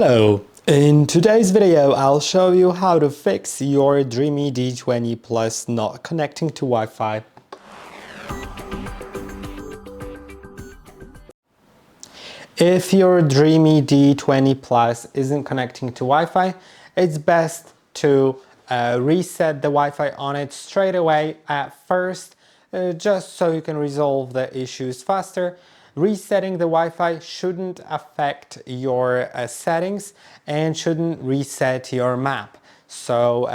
Hello, in today's video I'll show you how to fix your Dreamy D20 Plus not connecting to Wi-Fi. If your Dreamy D20 Plus isn't connecting to Wi-Fi, it's best to reset the Wi-Fi on it straight away at first, just so you can resolve the issues faster. Resetting the Wi-Fi shouldn't affect your settings and shouldn't reset your map. So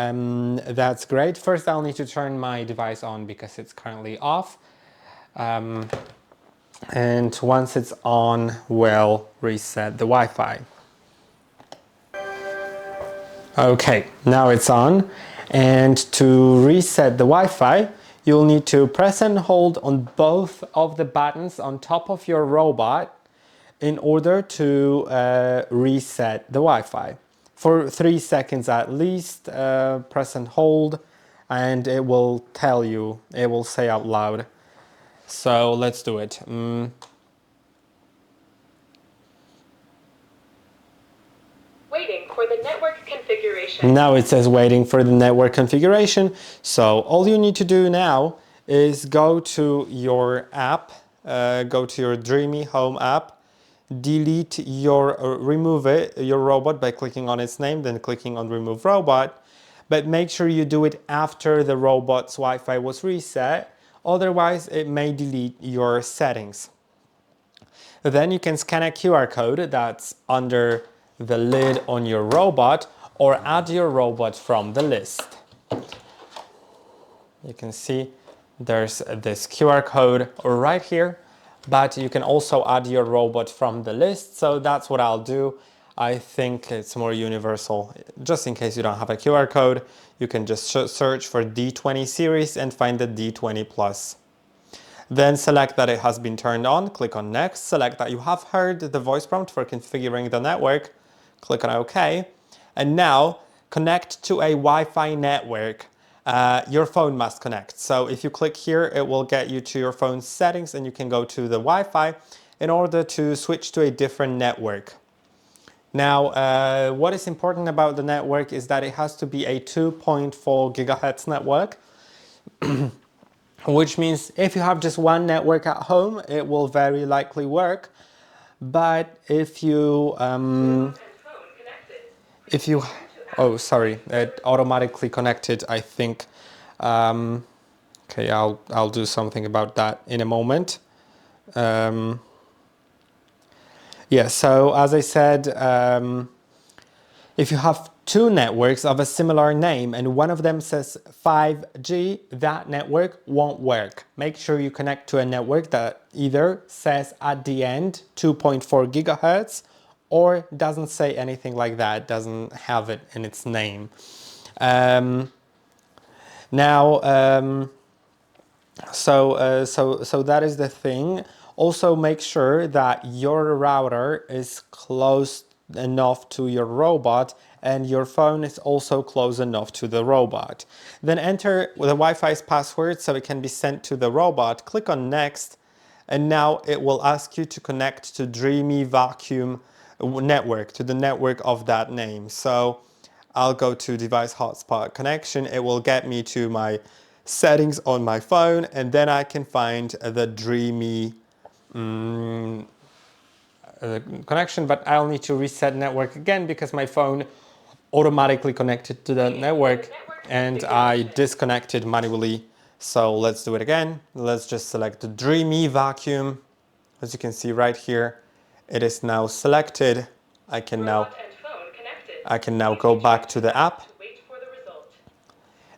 that's great. First I'll need to turn my device on because it's currently off. And once it's on, we'll reset the Wi-Fi. Okay, now it's on. And to reset the Wi-Fi, you'll need to press and hold on both of the buttons on top of your robot in order to reset the Wi-Fi. For 3 seconds at least, press and hold, and it will tell you, it will say out loud. So let's do it. Waiting for the network configuration. Now it says waiting for the network configuration. So all you need to do now is go to your app, go to your Dreamy Home app, delete your, remove your robot by clicking on its name, then clicking on remove robot. But make sure you do it after the robot's Wi-Fi was reset. Otherwise, it may delete your settings. Then you can scan a QR code that's under the lid on your robot or add your robot from the list. You can see there's this QR code right here, but you can also add your robot from the list. So that's what I'll do. I think it's more universal. Just in case you don't have a QR code, you can just search for D20 series and find the D20 Plus. Then select that it has been turned on, click on next, select that you have heard the voice prompt for configuring the network, click on OK, and now connect to a Wi-Fi network. Your phone must connect. So if you click here, it will get you to your phone's settings and you can go to the Wi-Fi in order to switch to a different network. Now, what is important about the network is that it has to be a 2.4 gigahertz network, which means if you have just one network at home, it will very likely work. But if you, oh, sorry, it automatically connected, I think. Okay, I'll do something about that in a moment. Yeah, so as I said, if you have two networks of a similar name and one of them says 5G, that network won't work. Make sure you connect to a network that either says at the end 2.4 gigahertz or doesn't say anything like that, doesn't have it in its name. So that is the thing. Also make sure that your router is close enough to your robot and your phone is also close enough to the robot. Then enter the Wi-Fi's password so it can be sent to the robot. Click on next and now it will ask you to connect to Dreamy Vacuum network, to the network of that name. So I'll go to device hotspot connection. It will get me to my settings on my phone and then I can find the Dreamy connection, but I'll need to reset network again because my phone automatically connected to the network and I disconnected manually. So let's do it again. Let's just select the Dreamy Vacuum. As you can see right here, it is now selected. I can now go back to the app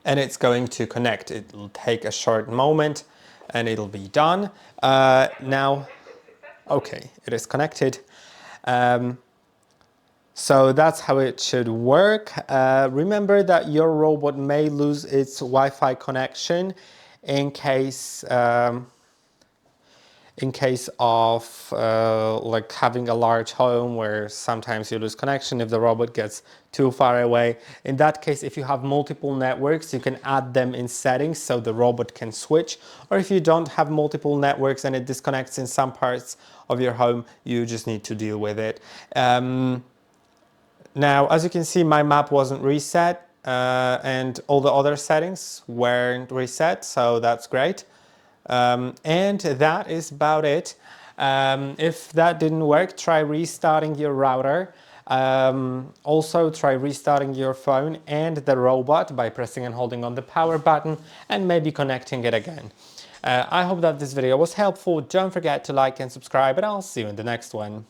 and it's going to connect. It'll take a short moment and it'll be done. Now, okay, it is connected. So that's how it should work. Remember that your robot may lose its Wi-Fi connection in case of like having a large home where sometimes you lose connection if the robot gets too far away. In that case, if you have multiple networks, you can add them in settings so the robot can switch. Or if you don't have multiple networks and it disconnects in some parts of your home, you just need to deal with it. Now, as you can see, my map wasn't reset and all the other settings weren't reset, so that's great. And that is about it. If that didn't work, try restarting your router. Also try restarting your phone and the robot by pressing and holding on the power button and maybe connecting it again. I hope that this video was helpful. Don't forget to like and subscribe, and I'll see you in the next one.